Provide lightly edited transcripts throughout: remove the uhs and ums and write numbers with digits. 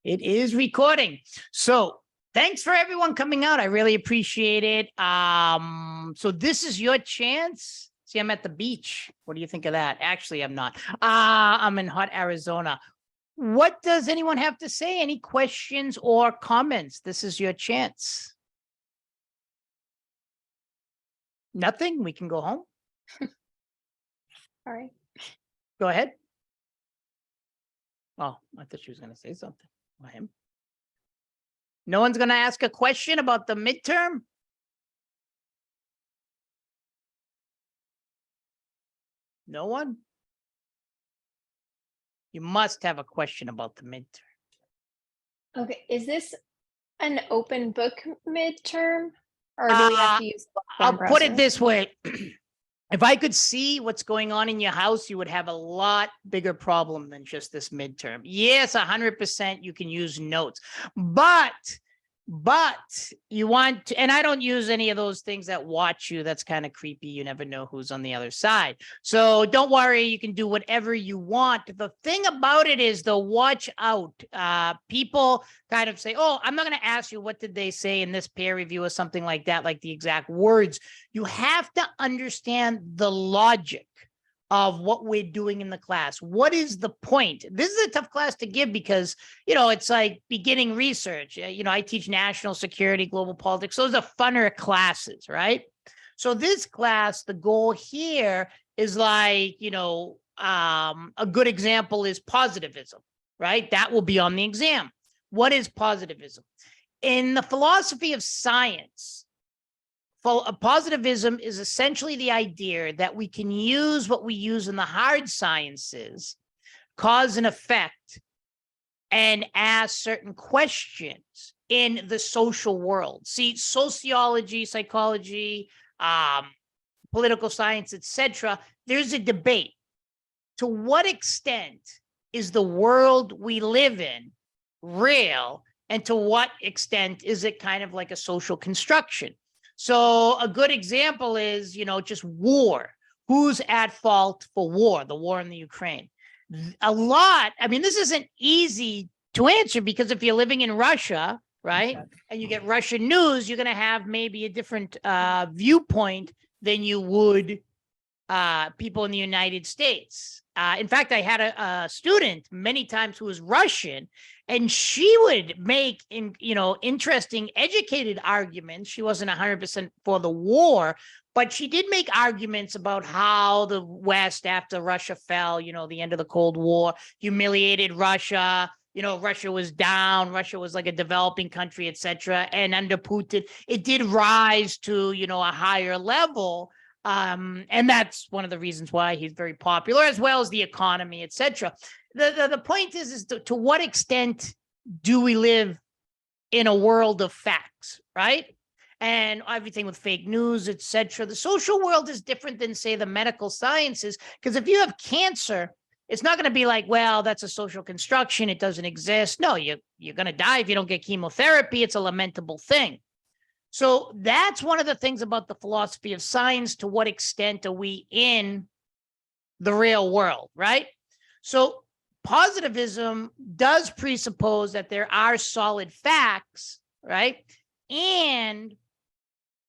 It is recording. So thanks for everyone coming out. I really appreciate it. So this is your chance. See, I'm at the beach. What do you think of that? Actually, I'm not. I'm in hot Arizona. What does anyone have to say? Any questions or comments? This is your chance. Nothing? We can go home. All right. Go ahead. Oh, I thought she was going to say something. Or him. No one's going to ask a question about the midterm? No one? You must have a question about the midterm. Okay. Is this an open book midterm, or do we have to use the I'll browser? put it this way. If I could see what's going on in your house, you would have a lot bigger problem than just this midterm. Yes, 100% you can use notes, but you want to, and I don't use any of those things that watch you. That's kind of creepy. You never know who's on the other side. So don't worry. You can do whatever you want. The thing about it is, though, watch out. People kind of say, oh, I'm not going to ask you what did they say in this peer review or something like that, like the exact words. You have to understand the logic of what we're doing in the class. What is the point? This is a tough class to give because, you know, it's like beginning research. You know, I teach national security, global politics. Those are funner classes, right? So this class, the goal here is like, you know, a good example is positivism, right? That will be on the exam. What is positivism? In the philosophy of science, positivism is essentially the idea that we can use what we use in the hard sciences, cause and effect, and ask certain questions in the social world. See, sociology, psychology, political science, etc. There's a debate. To what extent is the world we live in real, and to what extent is it kind of like a social construction? So a good example is, you know, just war. Who's at fault for war, the war in the Ukraine? A lot. I mean, this isn't easy to answer because if you're living in Russia, right, and you get Russian news, you're going to have maybe a different viewpoint than you would people in the United States. In fact, I had a student many times who was Russian, and she would make, interesting, educated arguments. She wasn't 100% for the war, but she did make arguments about how the West, after Russia fell, you know, the end of the Cold War, humiliated Russia. You know, Russia was down. Russia was like a developing country, etc. And under Putin, it did rise to, you know, a higher level. And that's one of the reasons why he's very popular, as well as the economy, etc. The point is to what extent do we live in a world of facts, right? And everything with fake news, etc. The social world is different than, say, the medical sciences, because if you have cancer, it's not going to be like, well, that's a social construction. It doesn't exist. No, you're going to die if you don't get chemotherapy. It's a lamentable thing. So that's one of the things about the philosophy of science. To what extent are we in the real world, right? So positivism does presuppose that there are solid facts, right? And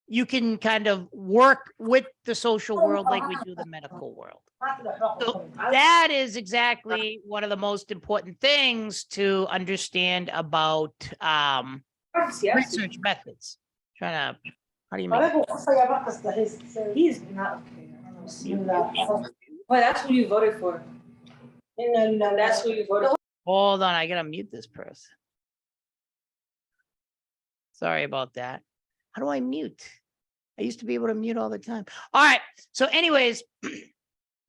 you can kind of work with the social world like we do the medical world. So that is exactly one of the most important things to understand about research methods. How do you make He's not well, that's who you voted for. That's who you voted for. Hold on, I gotta mute this person. Sorry about that. How do I mute? I used to be able to mute all the time. All right. So anyways,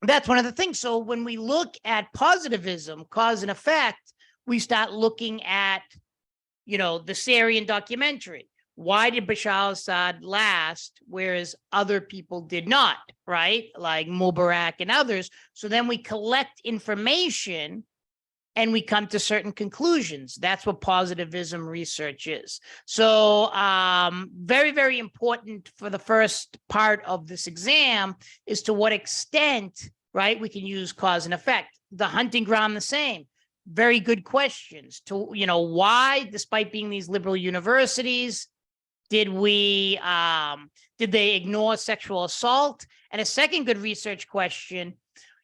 that's one of the things. So when we look at positivism, cause and effect, we start looking at, you know, the Syrian documentary. Why did Bashar al-Assad last, whereas other people did not, right? Like Mubarak and others. So then we collect information and we come to certain conclusions. That's what positivism research is. So very, very important for the first part of this exam is to what extent, right, we can use cause and effect. The hunting ground, the same. very good questions to, why, despite being these liberal universities, did they ignore sexual assault? And a second good research question,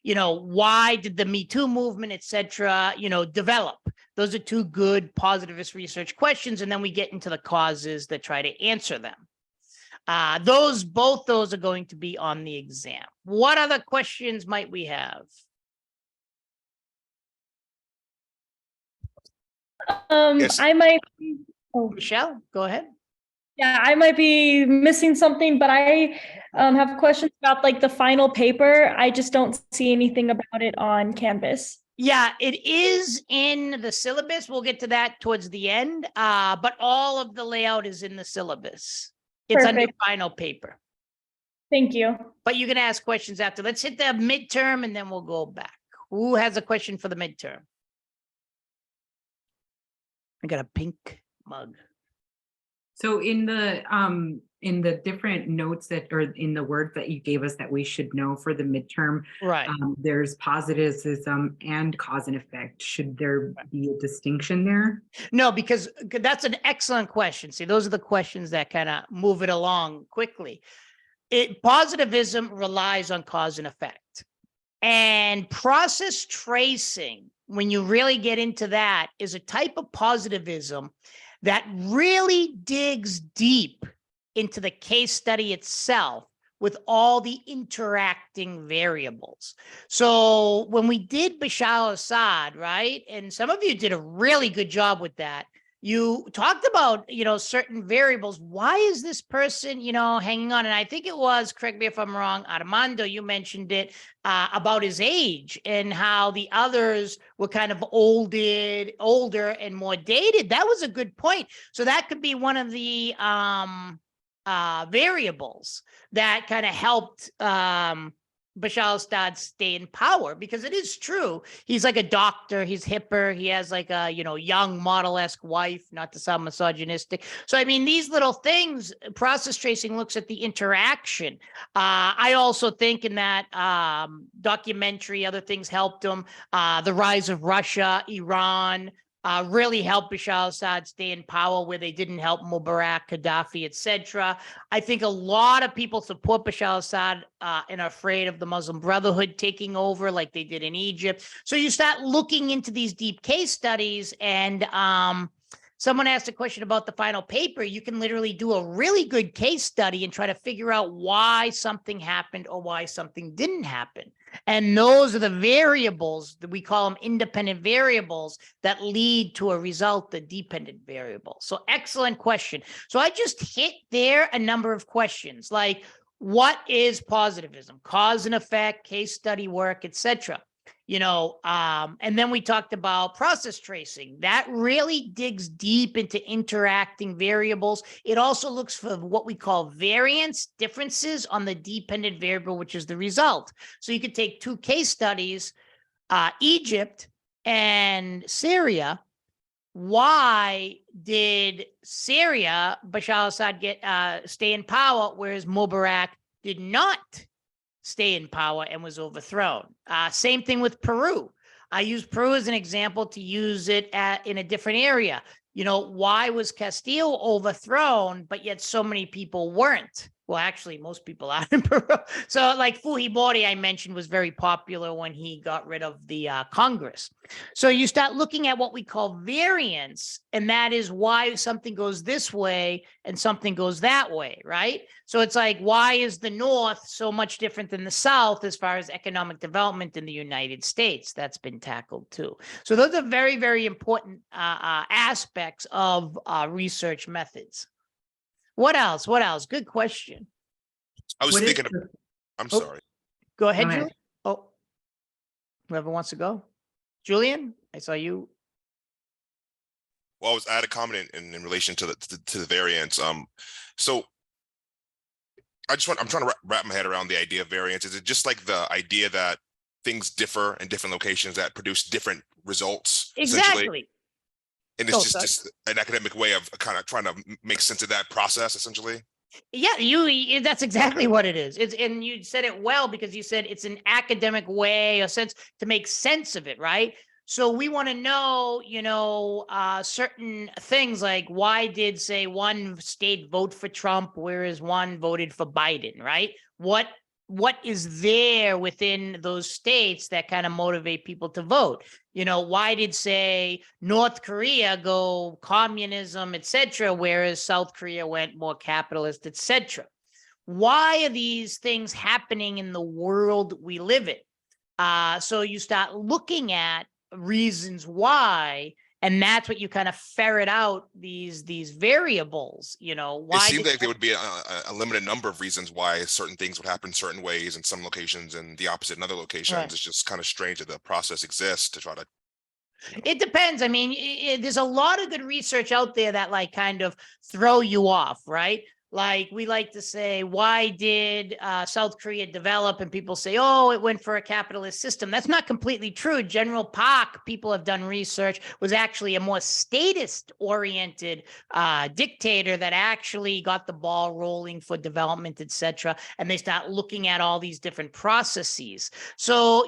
why did the Me Too movement, et cetera, develop? Those are two good positivist research questions. And then we get into the causes that try to answer them. Both those are going to be on the exam. What other questions might we have? Yes. I might. Oh, Michelle, go ahead. yeah, I might be missing something, but I have questions about like the final paper. I just don't see anything about it on Canvas. Yeah, it is in the syllabus. We'll get to that towards the end. But all of the layout is in the syllabus. It's under Perfect. final paper. Thank you. But you can ask questions after. Let's hit the midterm and then we'll go back. Who has a question for the midterm? I got a pink mug. So in the different notes that, or in the words that you gave us that we should know for the midterm, Right. there's positivism and cause and effect. Should there be a distinction there? No, because that's an excellent question. See, those are the questions that kind of move it along quickly. Positivism relies on cause and effect. And process tracing, when you really get into that, is a type of positivism that really digs deep into the case study itself with all the interacting variables. So when we did Bashar al-Assad, right, and some of you did a really good job with that, you talked about, certain variables. Why is this person, hanging on? And I think it was, correct me if I'm wrong, Armando, you mentioned it, about his age and how the others were kind of older and more dated. That was a good point. So that could be one of the variables that kind of helped Bashar al-Assad stay in power, because it is true. He's like a doctor. He's hipper. He has like a, young model-esque wife, not to sound misogynistic. So, I mean, these little things, process tracing looks at the interaction. I also think in that documentary, other things helped him. The rise of Russia, Iran, really helped Bashar al-Assad stay in power, where they didn't help Mubarak, Gaddafi, etc. I think a lot of people support Bashar al-Assad and are afraid of the Muslim Brotherhood taking over like they did in Egypt. So you start looking into these deep case studies, and someone asked a question about the final paper. You can literally do a really good case study and try to figure out why something happened or why something didn't happen. And those are the variables that we call them independent variables that lead to a result, the dependent variable. So excellent question. So I just hit there a number of questions like, what is positivism? Cause and effect, case study work, etc. And then we talked about process tracing. That really digs deep into interacting variables. It also looks for what we call variance, differences on the dependent variable, which is the result. So you could take two case studies, Egypt and Syria. Why did Syria, Bashar al-Assad stay in power, whereas Mubarak did not stay in power and was overthrown? Same thing with Peru. I use Peru as an example to use it in a different area. Why was Castillo overthrown, but yet so many people weren't? Well, actually, most people are in Peru. So like Fujimori, I mentioned, was very popular when he got rid of the Congress. So you start looking at what we call variance, and that is why something goes this way and something goes that way, right? So it's like, why is the North so much different than the South as far as economic development in the United States? That's been tackled too. So those are very, very important aspects of research methods. What else? What else? Good question. I was What is thinking, the- I'm Oh. sorry. Go ahead, Go ahead. Julian. Oh, whoever wants to go. Julian, I saw you. Well, I had a comment in relation to the variance. So I'm trying to wrap my head around the idea of variance. Is it just like the idea that things differ in different locations that produce different results? essentially? Exactly. And it's Oh, just an academic way of kind of trying to make sense of that process, essentially. Yeah, that's exactly what it is. And you said it well, because you said it's an academic way, a sense to make sense of it, right? So we want to know, certain things like why did, say, one state vote for Trump, whereas one voted for Biden, right? What is there within those states that kind of motivate people to vote? Why did, say, North Korea go communism, etc., whereas South Korea went more capitalist, etc.? Why are these things happening in the world we live in? So you start looking at reasons why, and that's what you kind of ferret out these variables. It Why seemed did like there would be a limited number of reasons why certain things would happen certain ways in some locations and the opposite in other locations. Right. It's just kind of strange that the process exists to try to. It depends. I mean, there's a lot of good research out there that like kind of throw you off, right? Like we like to say, why did South Korea develop? And people say, oh, it went for a capitalist system. That's not completely true. General Park, people have done research, was actually a more statist-oriented dictator that actually got the ball rolling for development, etc. And they start looking at all these different processes. So,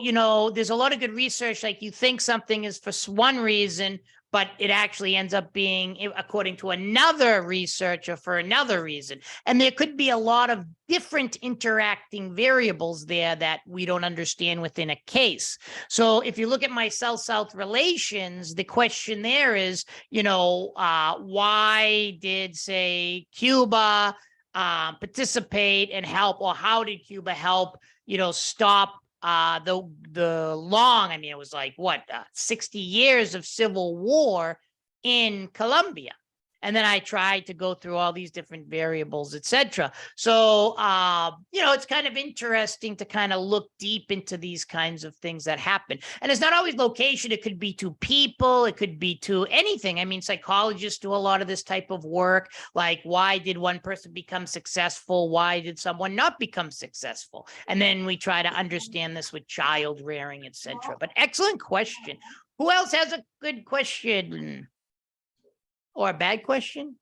there's a lot of good research. Like you think something is for one reason, but it actually ends up being, according to another researcher, for another reason. And there could be a lot of different interacting variables there that we don't understand within a case. So if you look at my South-South relations, the question there is, why did, say, Cuba participate and help, or how did Cuba help, stop the long, I mean, it was like 60 years of civil war in Colombia. And then I tried to go through all these different variables, etc. So, it's kind of interesting to kind of look deep into these kinds of things that happen. And it's not always location. It could be to people. It could be to anything. I mean, psychologists do a lot of this type of work. Like, why did one person become successful? Why did someone not become successful? And then we try to understand this with child rearing, etc. But excellent question. Who else has a good question? Or a bad question?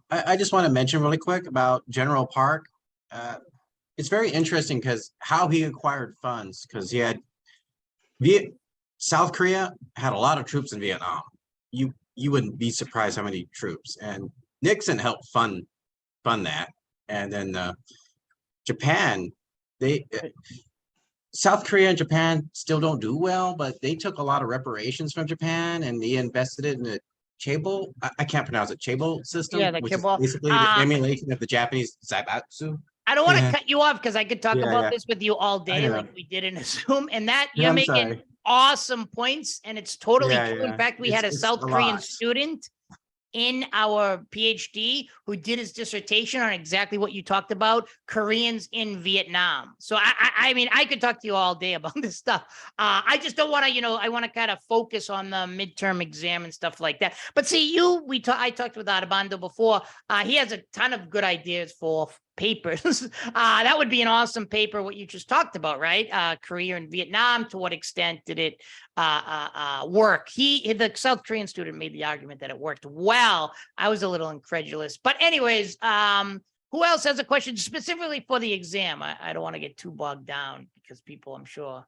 I just want to mention really quick about General Park. It's very interesting because how he acquired funds, because he had South Korea had a lot of troops in Vietnam. You wouldn't be surprised how many troops, and Nixon helped fund that. And then Japan, South Korea and Japan still don't do well, but they took a lot of reparations from Japan and they invested it in the Chaebol, I can't pronounce it, Chaebol system, Yeah, the which Chaebol. is basically the emulation of the Japanese Zaibatsu. I don't want to Yeah. cut you off because I could talk Yeah, about yeah. this with you all day, know. like we did in a Zoom, and that Yeah, you're I'm making sorry. awesome points, and it's totally Yeah, true. In yeah. fact, we had a It's South a Korean lot. student in our PhD who did his dissertation on exactly what you talked about, Koreans in Vietnam. So I mean, I could talk to you all day about this stuff. I just don't want to, I want to kind of focus on the midterm exam and stuff like that. But see, I talked with Armando before. He has a ton of good ideas for papers. That would be an awesome paper, what you just talked about, right? Korea and Vietnam, to what extent did it work? The South Korean student made the argument that it worked well. I was a little incredulous. But anyways, who else has a question specifically for the exam? I don't want to get too bogged down because people, I'm sure,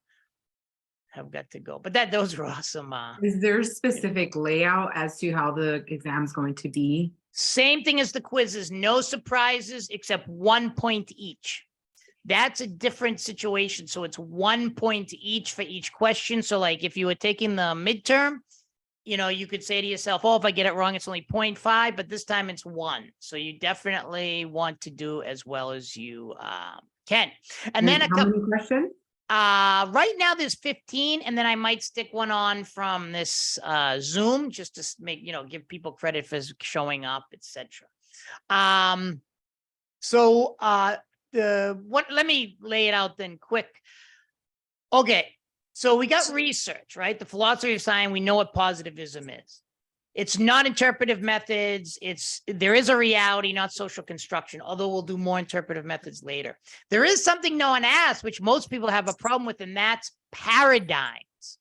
have got to go. But those were awesome. Is there a specific layout as to how the exam is going to be? Same thing as the quizzes, no surprises except 1 point each. That's a different situation. So it's 1 point each for each question. So like if you were taking the midterm, you could say to yourself, oh, if I get it wrong, it's only 0.5, but this time it's 1. So you definitely want to do as well as you can. And then how many questions? Right now there's 15, and then I might stick one on from this Zoom just to make, give people credit for showing up, etc. Let me lay it out then quick. Okay, so we got research, right? The philosophy of science, we know what positivism is. It's not interpretive methods. There is a reality, not social construction, although we'll do more interpretive methods later. There is something no one asked, which most people have a problem with, and that's paradigms.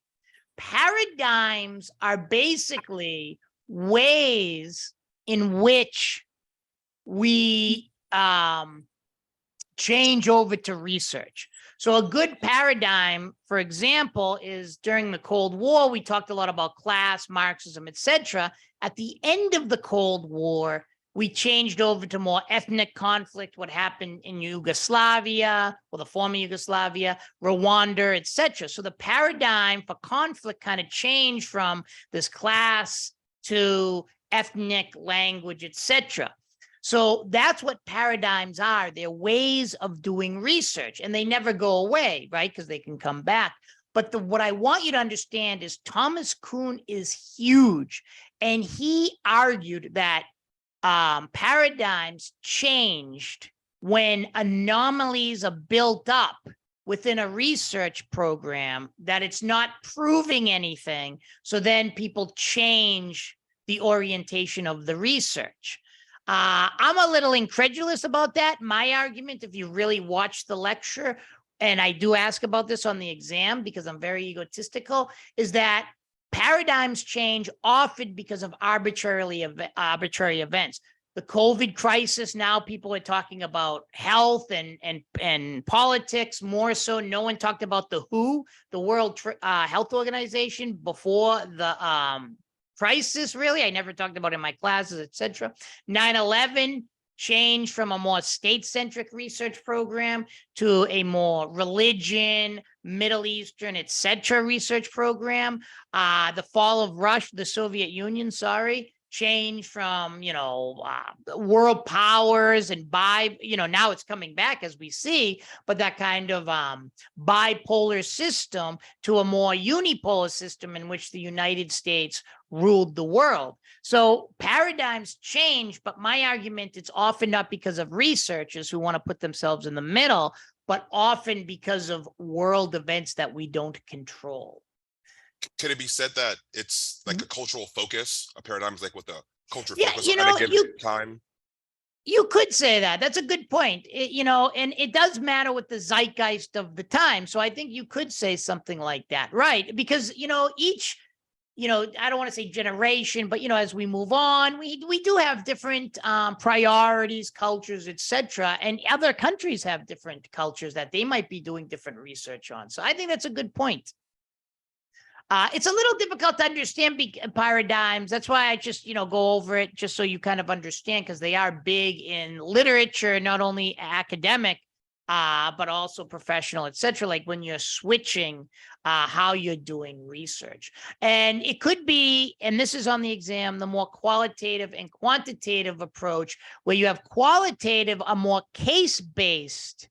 Paradigms are basically ways in which we change over to research. So a good paradigm, for example, is during the Cold War, we talked a lot about class, Marxism, etc. At the end of the Cold War, we changed over to more ethnic conflict, what happened in Yugoslavia, or the former Yugoslavia, Rwanda, etc. So the paradigm for conflict kind of changed from this class to ethnic, language, etc. So that's what paradigms are. They're ways of doing research, and they never go away, right? Because they can come back. But what I want you to understand is Thomas Kuhn is huge, and he argued that paradigms changed when anomalies are built up within a research program, that it's not proving anything. So then people change the orientation of the research. I'm a little incredulous about that. My argument, if you really watch the lecture, and I do ask about this on the exam because I'm very egotistical, is that paradigms change often because of arbitrary events. The COVID crisis, now people are talking about health and politics more so. No one talked about the WHO, the World Health Organization, before the crisis, really. I never talked about it in my classes, etc. 9/11 changed from a more state-centric research program to a more religion, Middle Eastern, etc. research program. The fall of Russia, the Soviet Union, changed from, world powers and now it's coming back as we see, but that kind of bipolar system to a more unipolar system in which the United States ruled the world. So paradigms change, but my argument, it's often not because of researchers who want to put themselves in the middle, but often because of world events that we don't control. Could it be said that it's like a cultural focus? A paradigm is like with a cultural Yeah, focus at a given time? You could say that. That's a good point. And it does matter with the zeitgeist of the time. So I think you could say something like that, right? Because, each, I don't want to say generation, but, as we move on, we do have different priorities, cultures, etc. And other countries have different cultures that they might be doing different research on. So I think that's a good point. It's a little difficult to understand paradigms. That's why I just, go over it just so you kind of understand, because they are big in literature, not only academic, but also professional, etc. Like when you're switching how you're doing research. And it could be, and this is on the exam, the more qualitative and quantitative approach, where you have qualitative, a more case-based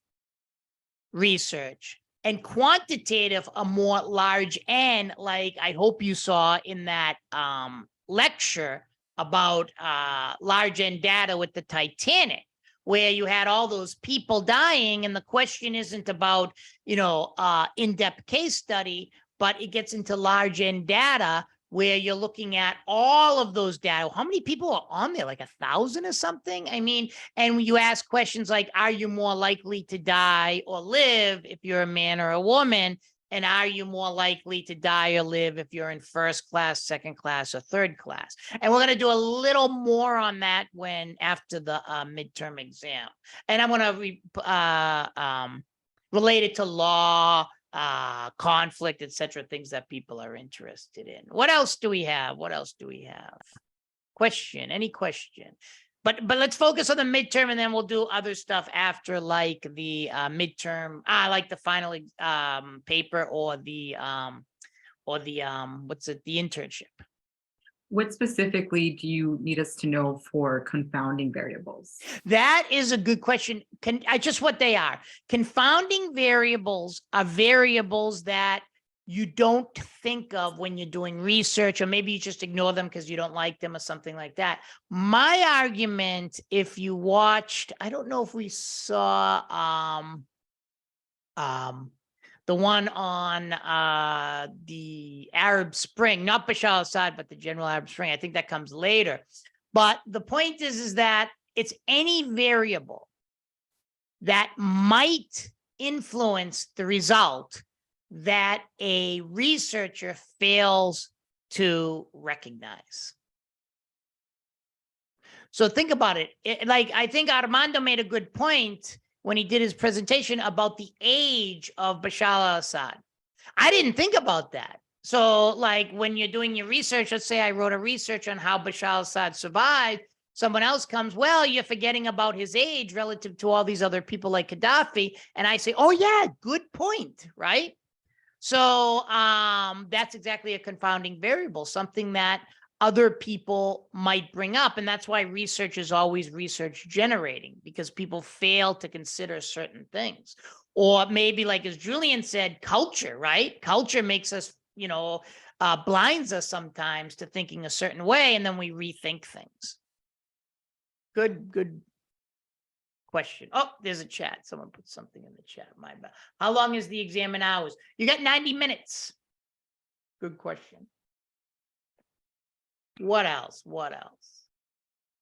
research, and quantitative, a more large N, like I hope you saw in that lecture about large N data with the Titanic, where you had all those people dying, and the question isn't about, in-depth case study, but it gets into large N data, where you're looking at all of those data. How many people are on there? Like 1,000 or something? I mean, and you ask questions like, are you more likely to die or live if you're a man or a woman? And are you more likely to die or live if you're in first class, second class, or third class? And we're going to do a little more on that after the midterm exam. And I'm going to relate it to law, conflict, etc., things that people are interested in. What else do we have? Question, any question? But let's focus on the midterm, and then we'll do other stuff after, like the midterm, like the final paper, or the the internship. What specifically do you need us to know for confounding variables? That is a good question. Just what they are. Confounding variables are variables that you don't think of when you're doing research, or maybe you just ignore them because you don't like them or something like that. My argument, if you watched, I don't know if we saw the one on the Arab Spring, not Bashar al-Assad, but the General Arab Spring. I think that comes later. But the point is that it's any variable that might influence the result that a researcher fails to recognize. So think about it. Like, I think Armando made a good point when he did his presentation about the age of Bashar al-Assad. I didn't think about that. So like when you're doing your research, let's say I wrote a research on how Bashar al-Assad survived, someone else comes, well, you're forgetting about his age relative to all these other people like Gaddafi. And I say, oh yeah, good point, right? So that's exactly a confounding variable, something that other people might bring up. And that's why research is always research generating, because people fail to consider certain things. Or maybe like as Julian said, culture, right? Culture makes us, blinds us sometimes to thinking a certain way, and then we rethink things. Good question. Oh, there's a chat. Someone put something in the chat. My bad. How long is the exam in hours? You got 90 minutes. Good question. What else?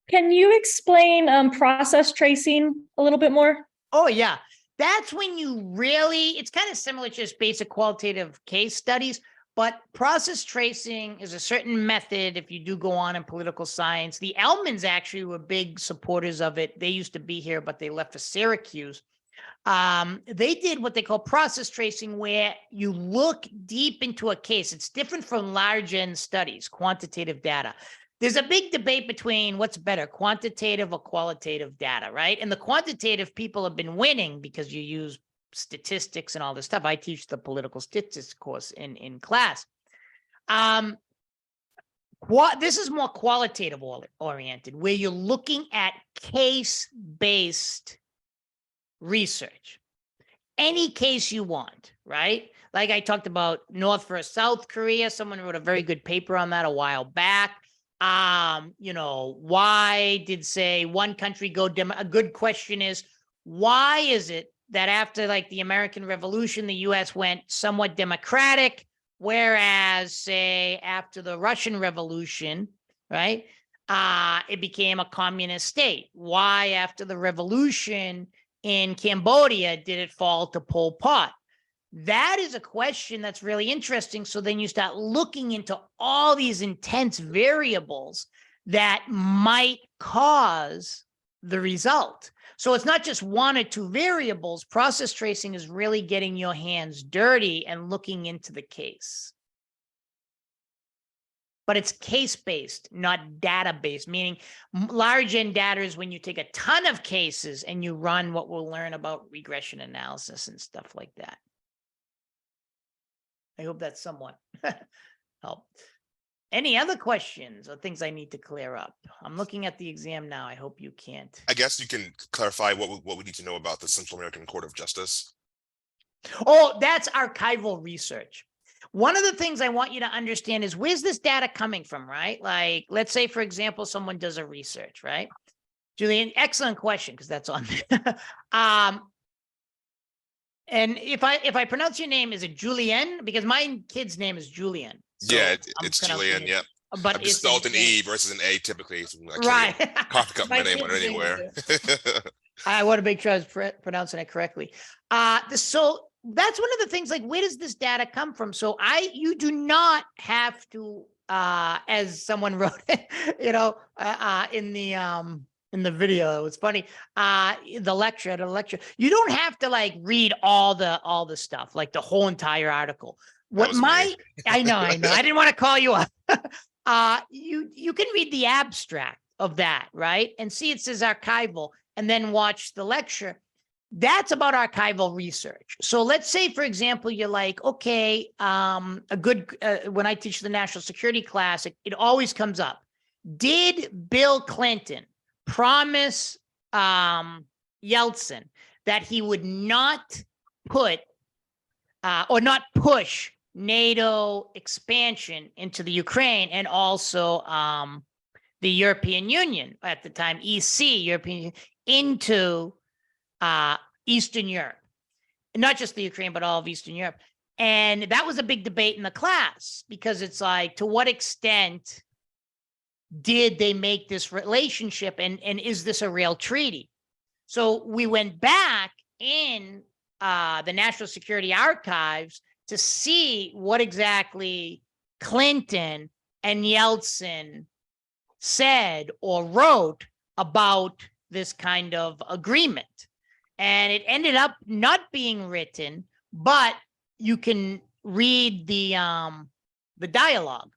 Can you explain process tracing a little bit more? Oh, yeah. That's when you really, it's kind of similar to just basic qualitative case studies, but process tracing is a certain method if you do go on in political science. The Ellmans actually were big supporters of it. They used to be here, but they left for Syracuse. They did what they call process tracing, where you look deep into a case. It's different from large N studies, quantitative data. There's a big debate between what's better, quantitative or qualitative data, right? And the quantitative people have been winning because you use statistics and all this stuff. I teach the political statistics course in class. This is more qualitative oriented, where you're looking at case-based research. Any case you want, right? Like I talked about North versus South Korea. Someone wrote a very good paper on that a while back. Why did, say, one country go a good question is, why is it that after like the American Revolution, the US went somewhat democratic, whereas say after the Russian Revolution, right, it became a communist state? Why after the revolution in Cambodia did it fall to Pol Pot? That is a question that's really interesting. So then you start looking into all these intense variables that might cause the result. So it's not just one or two variables. Process tracing is really getting your hands dirty and looking into the case. But it's case-based, not data-based, meaning large N data is when you take a ton of cases and you run what we'll learn about regression analysis and stuff like that. I hope that's somewhat helped. Any other questions or things I need to clear up? I'm looking at the exam now. I hope you can't. I guess you can clarify what we need to know about the Central American Court of Justice. Oh, that's archival research. One of the things I want you to understand is, where's this data coming from, right? Like, let's say, for example, someone does a research, right? Julian, excellent question, because that's on there. And if I pronounce your name, is it Julian? Because my kid's name is Julian. So Yeah, I'm it's pronouncing Julian. it, Yep. But I'm just spelled an E versus an A typically. So I right. can't cough up my name on kid's name anywhere. I want to make sure I was pronouncing it correctly. So that's one of the things, like, where does this data come from? So you do not have to, as someone wrote it, in the video, it's funny, the lecture, you don't have to like read all the stuff, like the whole entire article. I know, I didn't want to call you up. You can read the abstract of that, right? And see it says archival, and then watch the lecture. That's about archival research. So let's say, for example, you're like, okay, when I teach the national security class, it always comes up. Did Bill Clinton promise Yeltsin that he would not put or not push NATO expansion into the Ukraine, and also the European Union at the time, EC, European Union, into Eastern Europe, and not just the Ukraine, but all of Eastern Europe? And that was a big debate in the class, because it's like, to what extent did they make this relationship, and is this a real treaty? So we went back in the National Security Archives to see what exactly Clinton and Yeltsin said or wrote about this kind of agreement. and it ended up not being written, but you can read the dialogue.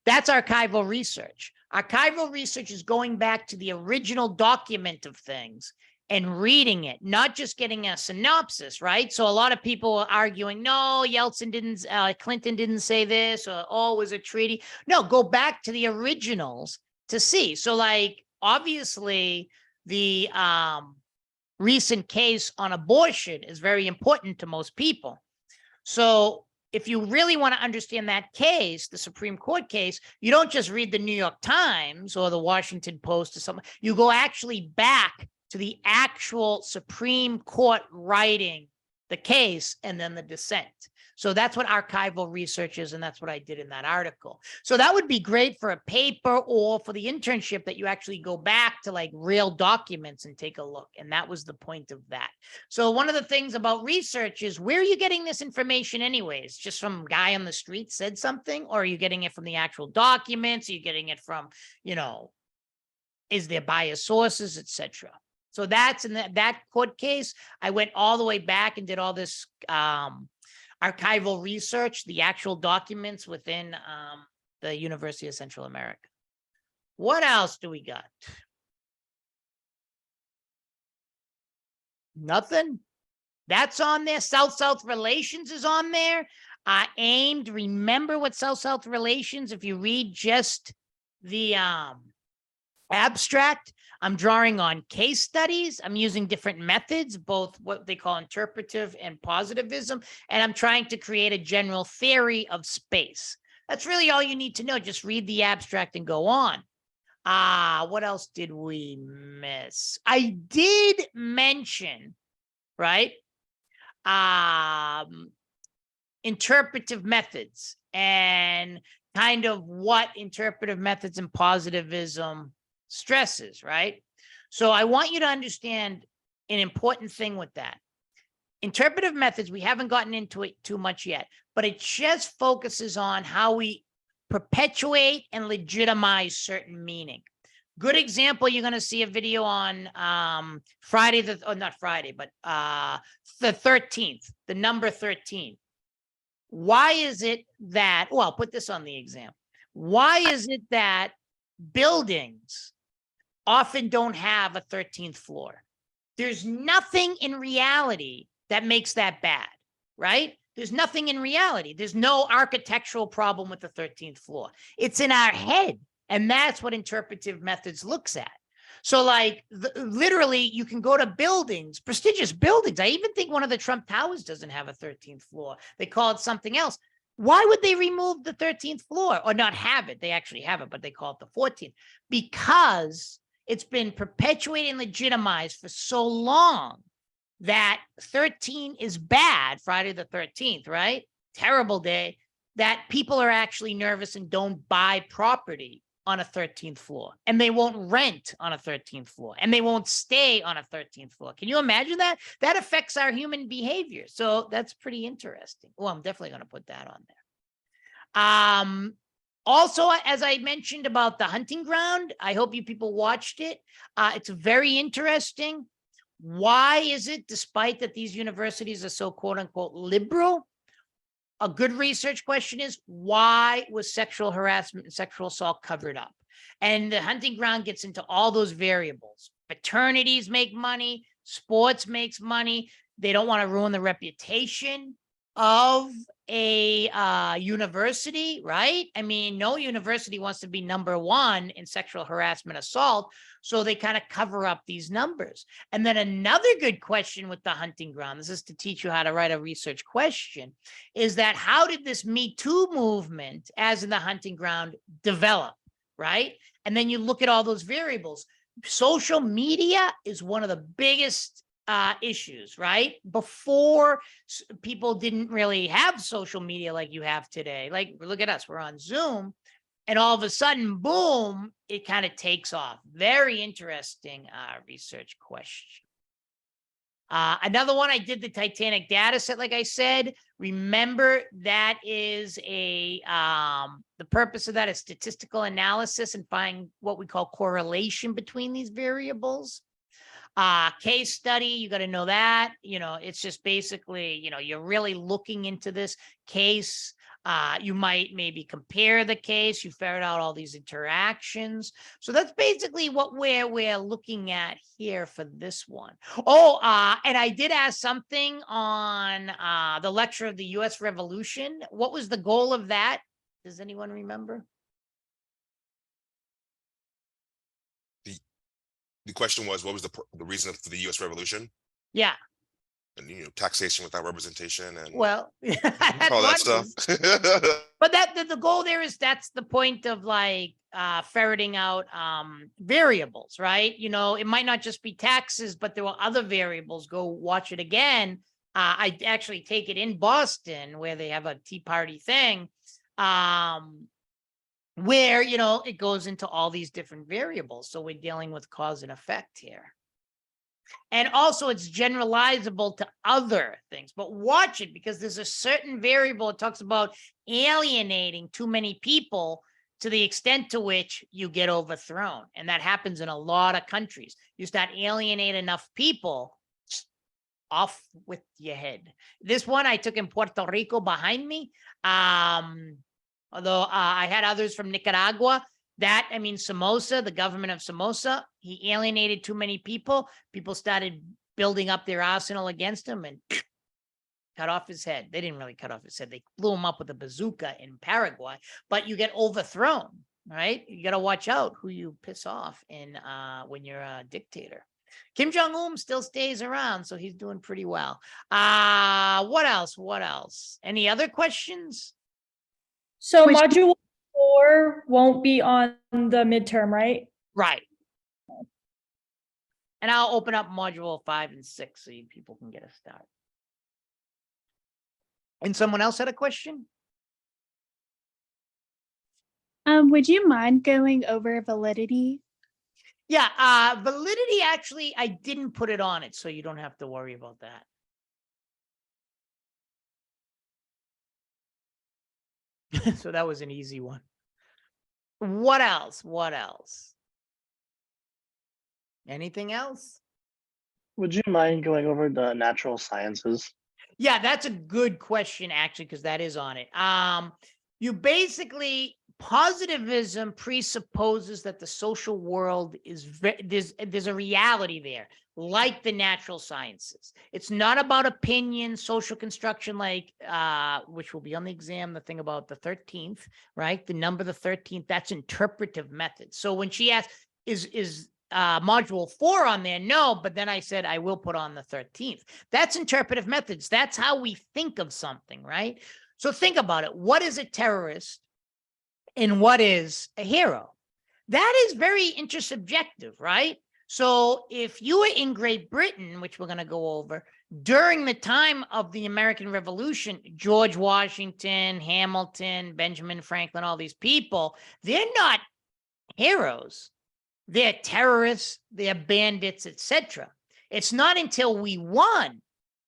That's archival research. Archival research is going back to the original document of things and reading it, not just getting a synopsis, right? So a lot of people are arguing, no, Clinton didn't say this, or oh, it was a treaty. No, go back to the originals to see. So like, obviously the recent case on abortion is very important to most people. So if you really want to understand that case, the Supreme Court case, you don't just read the New York Times or the Washington Post or something. You go actually back to the actual Supreme Court writing the case and then the dissent. So that's what archival research is, and that's what I did in that article. So that would be great for a paper or for the internship, that you actually go back to like real documents and take a look. And that was the point of that. So one of the things about research is, where are you getting this information anyways? Just some guy on the street said something, or are you getting it from the actual documents? Are you getting it from, you know, is there biased sources, etc.? So that's in that court case. I went all the way back and did all this archival research, the actual documents within the University of Central America. What else do we got? Nothing. That's on there. South-South relations is on there. Aimed, remember what South-South relations, if you read just the abstract, I'm drawing on case studies. I'm using different methods, both what they call interpretive and positivism, and I'm trying to create a general theory of space. That's really all you need to know. Just read the abstract and go on. What else did we miss? I did mention, right? Interpretive methods and kind of what interpretive methods and positivism stresses, right? So I want you to understand an important thing with that. Interpretive methods, we haven't gotten into it too much yet, but it just focuses on how we perpetuate and legitimize certain meaning. Good example, you're going to see a video on Friday, not Friday, but the 13th, the number 13. Why is it that, well, I'll put this on the exam. Why is it that buildings often don't have a 13th floor? There's nothing in reality that makes that bad, right? There's nothing in reality. There's no architectural problem with the 13th floor. It's in our head. And that's what interpretive methods looks at. So like literally you can go to buildings, prestigious buildings. I even think one of the Trump Towers doesn't have a 13th floor. They call it something else. Why would they remove the 13th floor or not have it? They actually have it, but they call it the 14th, because it's been perpetuated and legitimized for so long that 13 is bad, Friday the 13th, right? Terrible day, that people are actually nervous and don't buy property on a 13th floor, and they won't rent on a 13th floor, and they won't stay on a 13th floor. Can you imagine that? That affects our human behavior. So that's pretty interesting. Well, I'm definitely going to put that on there. Also, as I mentioned about the hunting ground, I hope you people watched it. It's very interesting. Why is it, despite that these universities are so quote unquote liberal, a good research question is, why was sexual harassment and sexual assault covered up? And the hunting ground gets into all those variables. Fraternities make money, sports makes money. They don't want to ruin the reputation of a university, right? I mean, no university wants to be number one in sexual harassment assault, so they kind of cover up these numbers. And then another good question with the hunting ground, this is to teach you how to write a research question, is that how did this Me Too movement, as in the hunting ground, develop, right? And then you look at all those variables. Social media is one of the biggest issues, right? Before, people didn't really have social media like you have today. Like, look at us, we're on Zoom, and all of a sudden, boom, it kind of takes off. Very interesting research question. Another one, I did the Titanic data set, like I said. Remember, that is the purpose of that is statistical analysis and find what we call correlation between these variables. Case study, you got to know that, it's just basically, you're really looking into this case. You might maybe compare the case, you ferret out all these interactions. So that's basically what we're looking at here for this one. Oh, and I did ask something on the lecture of the US Revolution. What was the goal of that? Does anyone remember? The question was, what was the reason for the US Revolution? Yeah. And taxation without representation and Well, that's all that one stuff. reason. But the goal there is that's the point of like ferreting out variables, right? It might not just be taxes, but there were other variables. Go watch it again. I actually take it in Boston where they have a Tea Party thing, where it goes into all these different variables. So we're dealing with cause and effect here. And also it's generalizable to other things, but watch it because there's a certain variable. It talks about alienating too many people to the extent to which you get overthrown. And that happens in a lot of countries. You start alienating enough people, off with your head. This one I took in Puerto Rico behind me. Although I had others from Nicaragua. Somoza, the government of Somoza, he alienated too many people. People started building up their arsenal against him and cut off his head. They didn't really cut off his head. They blew him up with a bazooka in Paraguay, but you get overthrown, right? You got to watch out who you piss off when you're a dictator. Kim Jong-un still stays around, so he's doing pretty well. What else? Any other questions? So module 4 won't be on the midterm, right? Right. And I'll open up module 5 and 6 so people can get a start. And someone else had a question? Would you mind going over validity? Yeah, validity, actually, I didn't put it on it, so you don't have to worry about that. So that was an easy one. What else? Anything else? Would you mind going over the natural sciences? Yeah, that's a good question, actually, because that is on it. You basically, positivism presupposes that the social world is there's a reality there, like the natural sciences. It's not about opinion, social construction, like which will be on the exam, the thing about the 13th, right? The number the 13th, that's interpretive methods. So when she asked, is module 4 on there? No, but then I said I will put on the 13th. That's interpretive methods. That's how we think of something, right? So think about it. What is a terrorist and what is a hero? That is very intersubjective, right? So if you were in Great Britain, which we're going to go over, during the time of the American Revolution, George Washington, Hamilton, Benjamin Franklin, all these people, they're not heroes. They're terrorists, they're bandits, etc. It's not until we won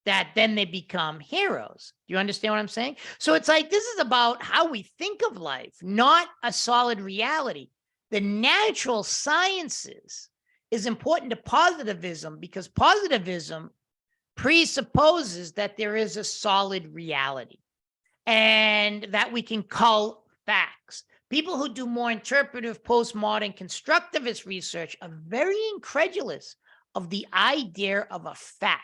that then they become heroes. Do you understand what I'm saying? So it's like, this is about how we think of life, not a solid reality. The natural sciences is important to positivism because positivism presupposes that there is a solid reality and that we can call facts. People who do more interpretive, postmodern, constructivist research are very incredulous of the idea of a fact.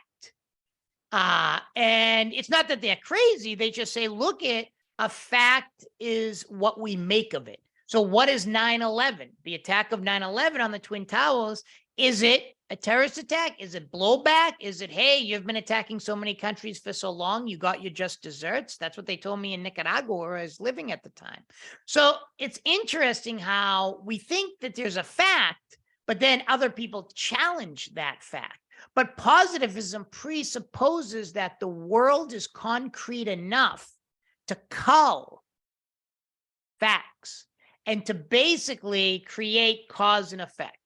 And it's not that they're crazy. They just say, look at a fact is what we make of it. So what is 9/11? The attack of 9/11 on the Twin Towers, is it a terrorist attack? Is it blowback? Is it, hey, you've been attacking so many countries for so long, you got your just desserts? That's what they told me in Nicaragua where I was living at the time. So it's interesting how we think that there's a fact, but then other people challenge that fact. But positivism presupposes that the world is concrete enough to cull facts and to basically create cause and effect.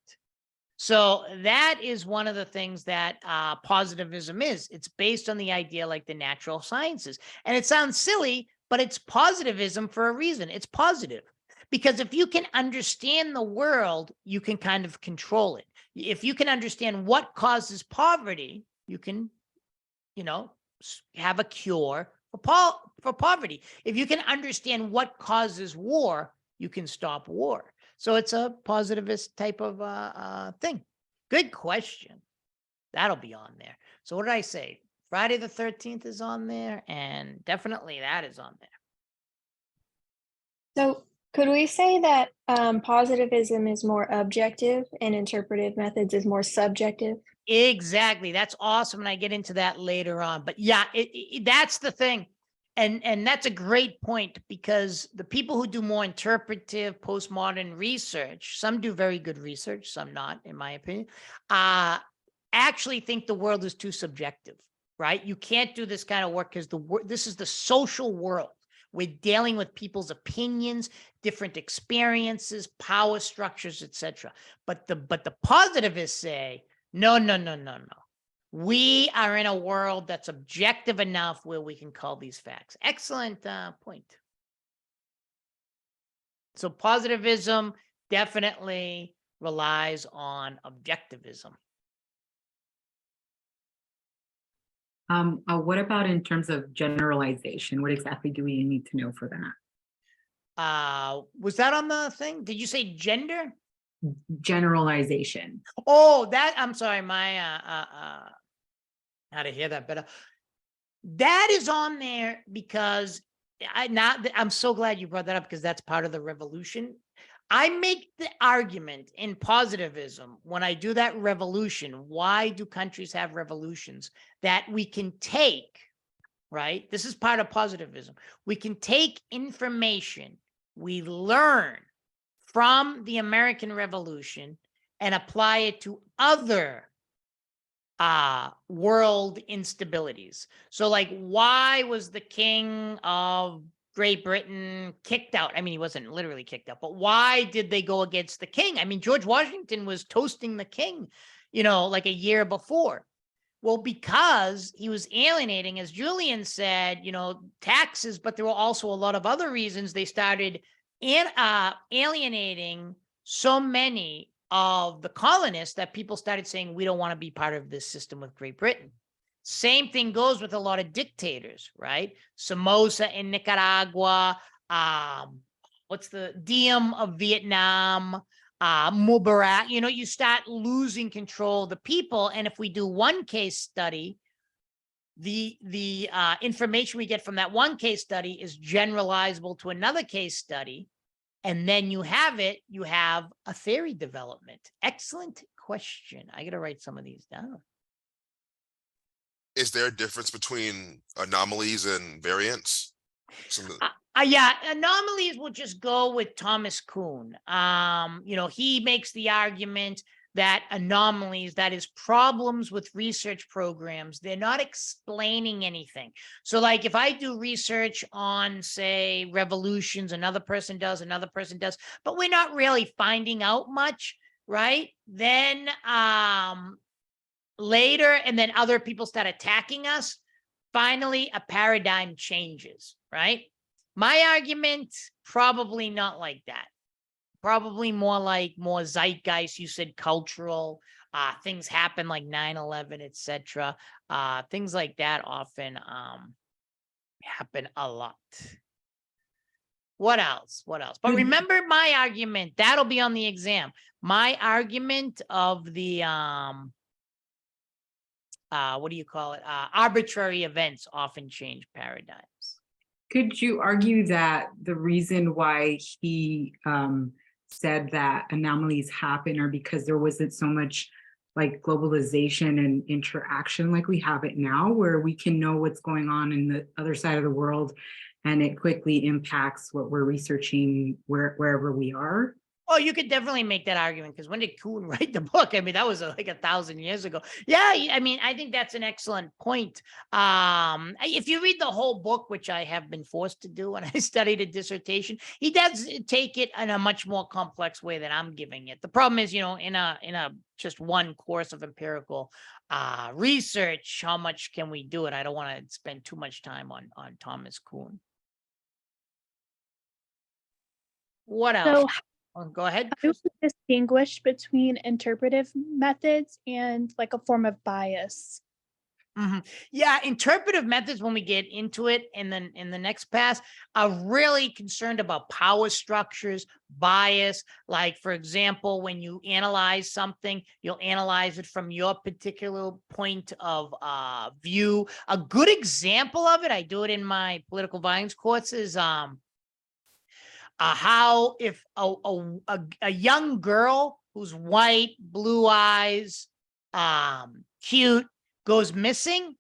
So that is one of the things that positivism is. It's based on the idea like the natural sciences. And it sounds silly, but it's positivism for a reason. It's positive Because if you can understand the world, you can kind of control it. If you can understand what causes poverty, you can, have a cure for poverty. If you can understand what causes war, you can stop war. So it's a positivist type of thing. Good question. That'll be on there. So what did I say? Friday the 13th is on there, and definitely that is on there. So could we say that positivism is more objective and interpretive methods is more subjective? Exactly. That's awesome. And I get into that later on. But yeah, that's the thing. And that's a great point, because the people who do more interpretive postmodern research, some do very good research, some not, in my opinion, actually think the world is too subjective, right? You can't do this kind of work because this is the social world. We're dealing with people's opinions, different experiences, power structures, etc. But the positivists say, no. We are in a world that's objective enough where we can call these facts. Excellent point. So positivism definitely relies on objectivism. What about in terms of generalization? What exactly do we need to know for that? Was that on the thing? Did you say gender? Generalization. Oh, I'm sorry, my how to hear that better. That is on there because I'm so glad you brought that up, because that's part of the revolution. I make the argument in positivism when I do that revolution. Why do countries have revolutions? That we can take, right? This is part of positivism. We can take information we learn from the American Revolution and apply it to other world instabilities. So like, why was the king of Great Britain kicked out? I mean, he wasn't literally kicked out, but why did they go against the king? I mean, George Washington was toasting the king, like a year before. Well, because he was alienating, as Julian said, taxes, but there were also a lot of other reasons they started alienating so many of the colonists that people started saying, we don't want to be part of this system with Great Britain. Same thing goes with a lot of dictators, right? Somoza in Nicaragua, what's the Diem of Vietnam, Mubarak, you start losing control of the people. And if we do one case study, the information we get from that one case study is generalizable to another case study. And then you have a theory development. Excellent question. I got to write some of these down. Is there a difference between anomalies and variance? Yeah, anomalies will just go with Thomas Kuhn. He makes the argument that anomalies, that is problems with research programs, they're not explaining anything. So like if I do research on, say, revolutions, another person does, but we're not really finding out much, right? Then later, and then other people start attacking us, finally a paradigm changes, right? My argument, probably not like that. Probably more zeitgeist. You said cultural, things happen like 9/11, etc. Things like that often happen a lot. What else? But remember my argument, that'll be on the exam. My argument of the what do you call it? Arbitrary events often change paradigms. Could you argue that the reason why he said that anomalies happen are because there wasn't so much like globalization and interaction like we have it now, where we can know what's going on in the other side of the world and it quickly impacts what we're researching wherever we are? Oh, you could definitely make that argument, because when did Kuhn write the book? I mean, that was like 1,000 years ago. Yeah, I mean, I think that's an excellent point. If you read the whole book, which I have been forced to do when I studied a dissertation, he does take it in a much more complex way than I'm giving it. The problem is, in a just one course of empirical research, how much can we do it? I don't want to spend too much time on Thomas Kuhn. What So else? Oh, go ahead. how do we distinguish between interpretive methods and like a form of bias? Yeah, interpretive methods, when we get into it, and then in the next pass, are really concerned about power structures, bias. Like, for example, when you analyze something, you'll analyze it from your particular point of view. A good example of it, I do it in my political violence courses, how if a young girl who's white, blue eyes, cute, goes missing,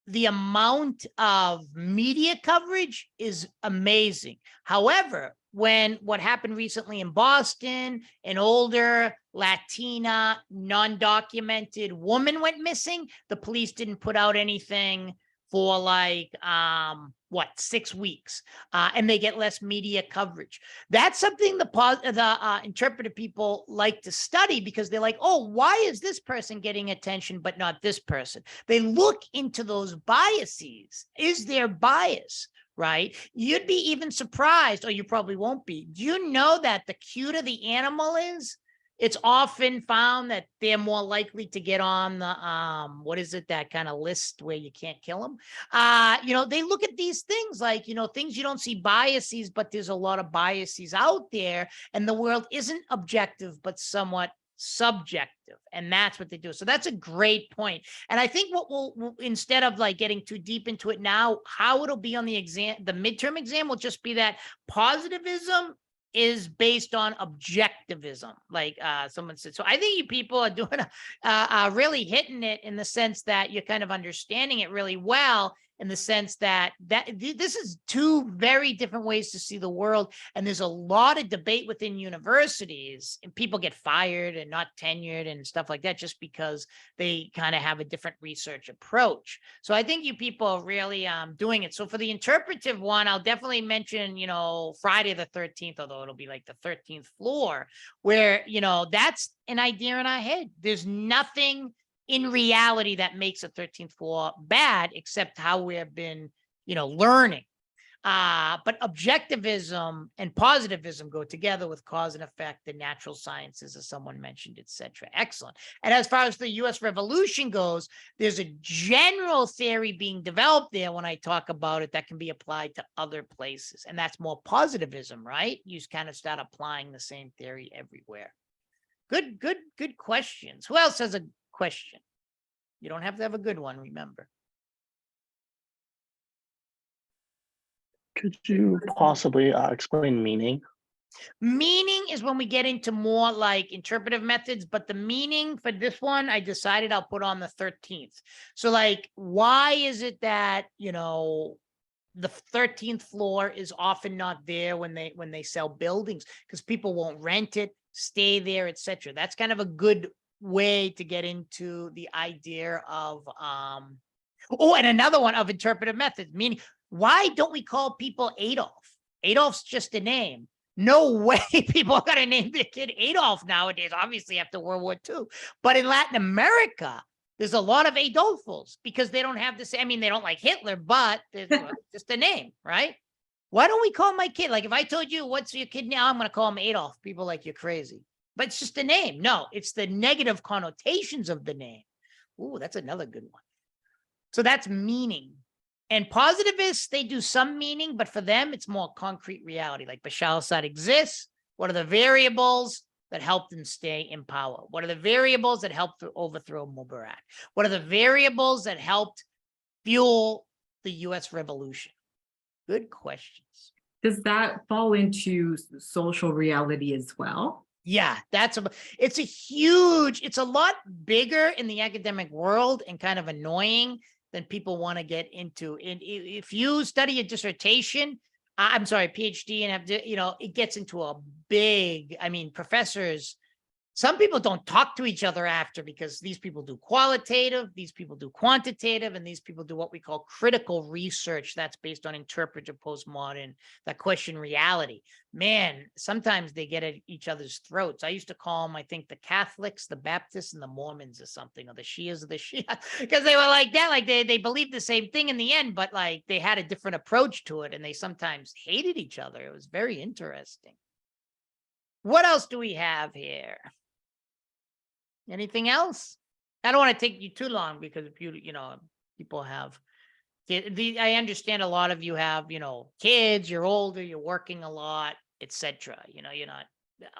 the amount of media coverage is amazing. However, when what happened recently in Boston, an older Latina, non-documented woman went missing, the police didn't put out anything for like 6 weeks, and they get less media coverage. That's something the interpretive people like to study, because they're like, oh, why is this person getting attention but not this person? They look into those biases. Is there bias? Right? You'd be even surprised, or you probably won't be. Do you know that the cuter the animal is, it's often found that they're more likely to get on the what is it, that kind of list where you can't kill them? They look at these things like, things you don't see biases, but there's a lot of biases out there, and the world isn't objective but somewhat subjective, and that's what they do. So that's a great point. And I think what we'll instead of like getting too deep into it now, how it'll be on the exam, the midterm exam, will just be that positivism is based on objectivism, like someone said. So I think you people are doing really hitting it, in the sense that you're kind of understanding it really well, in the sense that this is two very different ways to see the world. And there's a lot of debate within universities, and people get fired and not tenured and stuff like that just because they kind of have a different research approach. So I think you people are really doing it. So for the interpretive one, I'll definitely mention, Friday the 13th, although it'll be like the 13th floor, where, that's an idea in our head. There's nothing in reality that makes a 13th floor bad, except how we have been, learning. But objectivism and positivism go together with cause and effect, the natural sciences, as someone mentioned, etc. Excellent. And as far as the US Revolution goes, there's a general theory being developed there when I talk about it that can be applied to other places. And that's more positivism, right? You kind of start applying the same theory everywhere. Good questions. Who else has a question? You don't have to have a good one, remember. Could you possibly explain meaning? Meaning is when we get into more like interpretive methods, but the meaning for this one, I decided I'll put on the 13th. So like, why is it that, the 13th floor is often not there when they sell buildings? Because people won't rent it, stay there, etc. That's kind of a good way to get into the idea of and another one of interpretive methods, meaning, why don't we call people Adolf? Adolf's just a name. No way people are going to name their kid Adolf nowadays, obviously after World War II. But in Latin America, there's a lot of Adolfos, because they don't have the same, they don't like Hitler, but there's just a name, right? Why don't we call my kid? Like, if I told you, what's your kid now? I'm going to call him Adolf. People like, you're crazy. But it's just a name. No, it's the negative connotations of the name. Ooh, that's another good one. So that's meaning. And positivists, they do some meaning, but for them, it's more concrete reality. Like Bashar al-Assad exists. What are the variables that helped them stay in power? What are the variables that helped to overthrow Mubarak? What are the variables that helped fuel the US Revolution? Good questions. Does that fall into social reality as well? Yeah, it's a lot bigger in the academic world and kind of annoying than people want to get into. And if you study a dissertation, PhD, and have to, it gets into a big, professors, some people don't talk to each other after, because these people do qualitative, these people do quantitative, and these people do what we call critical research. That's based on interpretive postmodern, that question reality. Man, sometimes they get at each other's throats. I used to call them, I think, the Catholics, the Baptists, and the Mormons or something, or the Shias of the Shia, because they were like that. Like they believed the same thing in the end, but like they had a different approach to it, and they sometimes hated each other. It was very interesting. What else do we have here? Anything else? I don't want to take you too long because if you know, people have, I understand a lot of you have, you know, kids, you're older, you're working a lot, etc. You know, you're not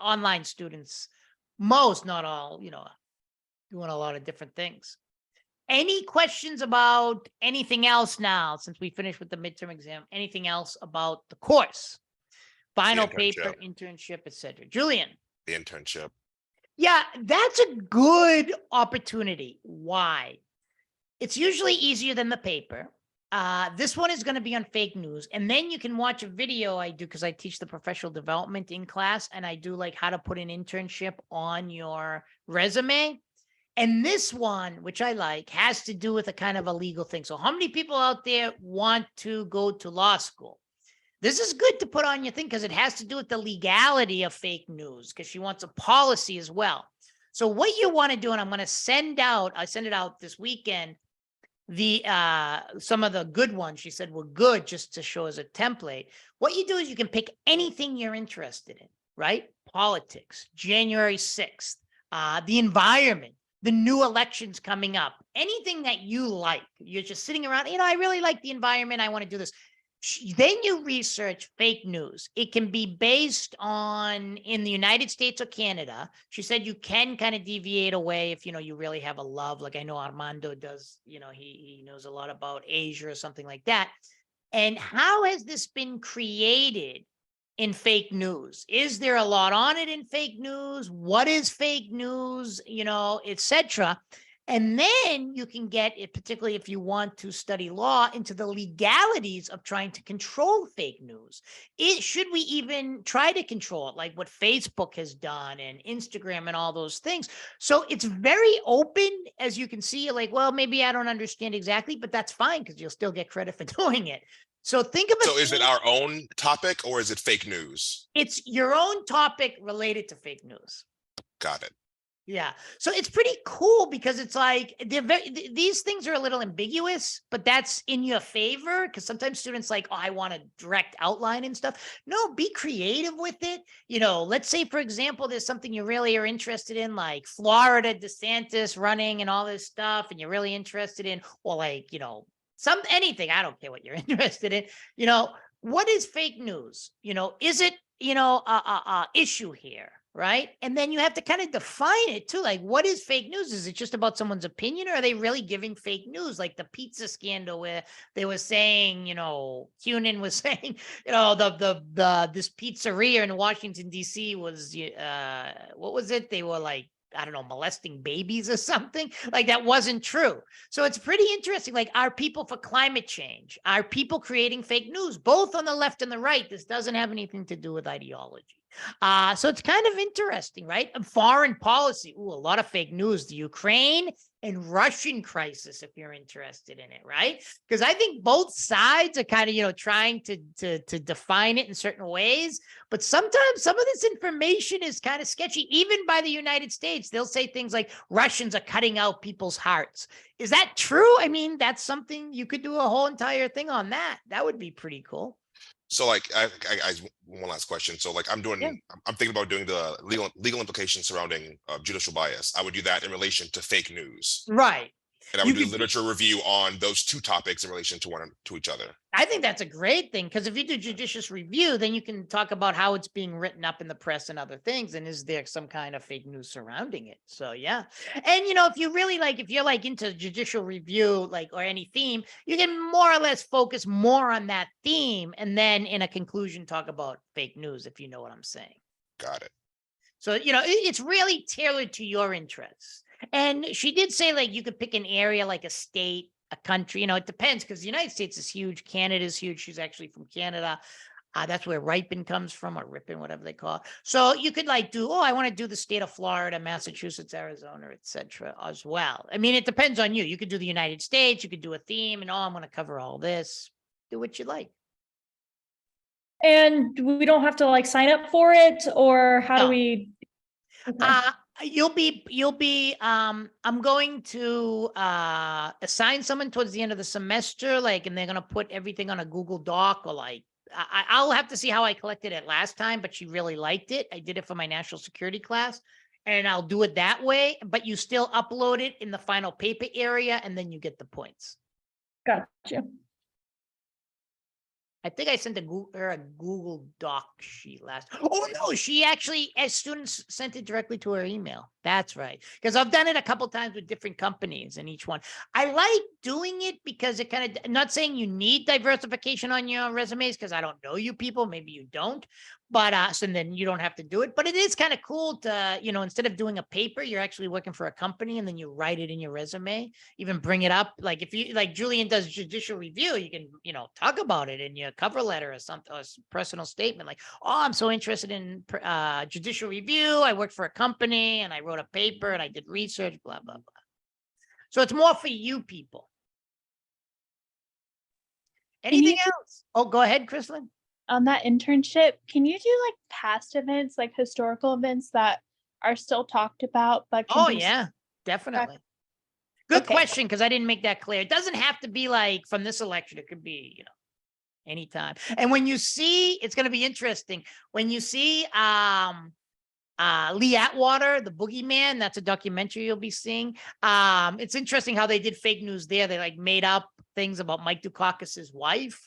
online students, most, not all, you know, doing a lot of different things. Any questions about anything else now, since we finished with the midterm exam? Anything else about the course? Final paper, internship, etc. Julian. The internship. Yeah, that's a good opportunity. Why? It's usually easier than the paper. This one is going to be on fake news. And then you can watch a video I do because I teach the professional development in class, and I do like how to put an internship on your resume. And this one, which I like, has to do with a kind of a legal thing. So how many people out there want to go to law school? This is good to put on your thing because it has to do with the legality of fake news, because she wants a policy as well. So what you want to do, and I'm going to send it out this weekend, the some of the good ones she said were good just to show as a template. What you do is you can pick anything you're interested in, right? Politics, January 6th, the environment, the new elections coming up, anything that you like. You're just sitting around, you know, I really like the environment, I want to do this. Then you research fake news. It can be based on in the United States or Canada. She said you can kind of deviate away if, you know, you really have a love. Like I know Armando does, you know, he knows a lot about Asia or something like that. And how has this been created in fake news? Is there a lot on it in fake news? What is fake news, you know, etc. And then you can get it, particularly if you want to study law, into the legalities of trying to control fake news. Should we even try to control it, like what Facebook has done and Instagram and all those things? So it's very open, as you can see. You're like, well, maybe I don't understand exactly, but that's fine because you'll still get credit for doing it. So think of it. So is it our own topic or is it fake news? It's your own topic related to fake news. Got it. Yeah. So it's pretty cool because it's like these things are a little ambiguous, but that's in your favor because sometimes students like, oh, I want a direct outline and stuff. No, be creative with it. You know, let's say, for example, there's something you really are interested in, like Florida, DeSantis running and all this stuff, and you're really interested in, or like, you know, anything. I don't care what you're interested in. You know, what is fake news? You know, is it, you know, a issue here? Right. And then you have to kind of define it too. Like, what is fake news? Is it just about someone's opinion, or are they really giving fake news? Like the pizza scandal where they were saying, you know, Cunin was saying, you know, this pizzeria in Washington, D.C. was, what was it? They were like, I don't know, molesting babies or something. Like that wasn't true. So it's pretty interesting. Like, are people for climate change? Are people creating fake news, both on the left and the right? This doesn't have anything to do with ideology. So it's kind of interesting, right? Foreign policy. Ooh, a lot of fake news. The Ukraine and Russian crisis, if you're interested in it, right? Because I think both sides are kind of, you know, trying to define it in certain ways. But sometimes some of this information is kind of sketchy, even by the United States. They'll say things like Russians are cutting out people's hearts. Is that true? I mean, that's something you could do a whole entire thing on that. That would be pretty cool. So like, I one last question. So like I'm thinking about doing the legal implications surrounding judicial bias. I would do that in relation to fake news. Right. And I would do literature review on those two topics in relation to each other. I think that's a great thing, because if you do judicious review, then you can talk about how it's being written up in the press and other things. And is there some kind of fake news surrounding it? So, yeah. And, you know, if you really like, if you're like into judicial review, like, or any theme, you can more or less focus more on that theme. And then in a conclusion, talk about fake news, if you know what I'm saying. Got it. So, you know, it's really tailored to your interests. And she did say, like, you could pick an area, like a state, a country, you know, it depends, because the United States is huge. Canada is huge. She's actually from Canada. That's where Ripon comes from, or Ripon, whatever they call it. So you could like do, I want to do the state of Florida, Massachusetts, Arizona, etc. as well. I mean, it depends on you. You could do the United States. You could do a theme and, I'm going to cover all this. Do what you like. And we don't have to like sign up for it, or how do we? Okay. You'll be I'm going to assign someone towards the end of the semester, like, and they're going to put everything on a Google Doc, or like I'll have to see how I collected it last time, but she really liked it. I did it for my national security class, and I'll do it that way, but you still upload it in the final paper area, and then you get the points. Gotcha. I think I sent a Google Doc sheet last. Oh no, she actually, as students, sent it directly to her email. That's right. Because I've done it a couple times with different companies and each one. I like doing it because it kind of, not saying you need diversification on your resumes, because I don't know you people, maybe you don't. But so then you don't have to do it. But it is kind of cool to, instead of doing a paper, you're actually working for a company and then you write it in your resume, even bring it up. Like if you, like Julian does judicial review, you can, talk about it in your cover letter or something, or personal statement. Like, oh, I'm so interested in judicial review. I worked for a company and I wrote a paper and I did research, blah, blah, blah. So it's more for you people. Anything else? Oh, go ahead, Chrislyn. On that internship, can you do like past events, like historical events that are still talked about, but can Oh be yeah, definitely. Good Okay. question, because I didn't make that clear. It doesn't have to be like from this election. It could be, anytime. And when you see, it's going to be interesting. When you see Lee Atwater, the boogeyman, that's a documentary you'll be seeing. It's interesting how they did fake news there. They like made up things about Mike Dukakis's wife,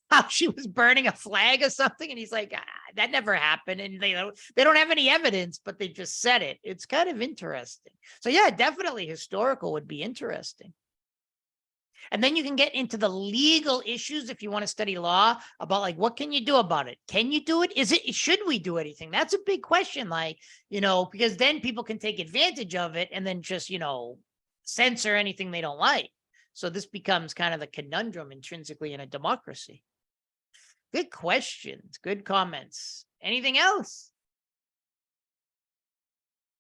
how she was burning a flag or something, and he's like, that never happened, and they don't have any evidence, but they just said it. It's kind of interesting. So yeah, definitely historical would be interesting. And then you can get into the legal issues if you want to study law about like, what can you do about it? Can you do it? Should we do anything? That's a big question. Like, because then people can take advantage of it and then just, censor anything they don't like. So this becomes kind of the conundrum intrinsically in a democracy. Good questions. Good comments. Anything else?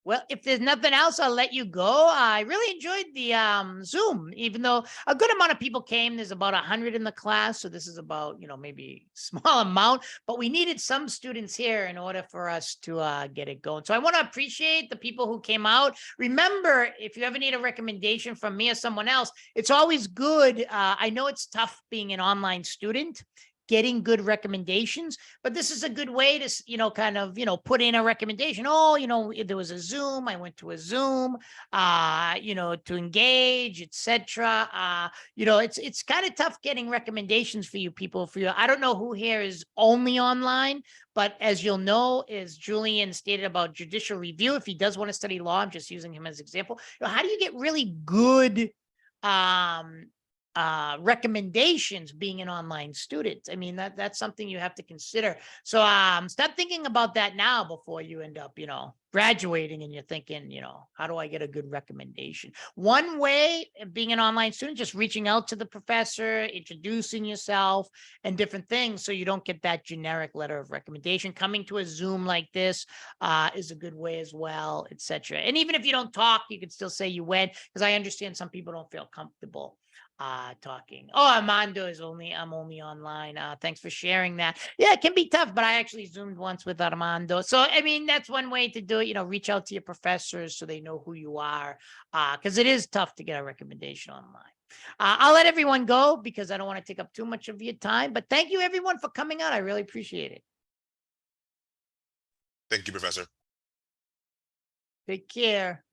Well, if there's nothing else, I'll let you go. I really enjoyed the Zoom, even though a good amount of people came. There's about 100 in the class. So this is about, maybe small amount, but we needed some students here in order for us to get it going. So I want to appreciate the people who came out. Remember, if you ever need a recommendation from me or someone else, it's always good. I know it's tough being an online student, getting good recommendations, but this is a good way to, kind of, put in a recommendation. Oh, there was a Zoom, I went to a Zoom, to engage, etc. It's kind of tough getting recommendations for you people. I don't know who here is only online, but as you'll know, as Julian stated about judicial review, if he does want to study law, I'm just using him as an example. How do you get really good recommendations being an online student? I mean, that's something you have to consider. So start thinking about that now before you end up, graduating and you're thinking, how do I get a good recommendation? One way of being an online student, just reaching out to the professor, introducing yourself and different things so you don't get that generic letter of recommendation. Coming to a Zoom like this is a good way as well, etc. And even if you don't talk, you could still say you went, because I understand some people don't feel comfortable talking. Oh, Armando I'm only online. Thanks for sharing that. Yeah, it can be tough, but I actually Zoomed once with Armando. So, I mean, that's one way to do it, reach out to your professors so they know who you are, because it is tough to get a recommendation online. I'll let everyone go because I don't want to take up too much of your time, but thank you everyone for coming out. I really appreciate it. Thank you, Professor. Take care.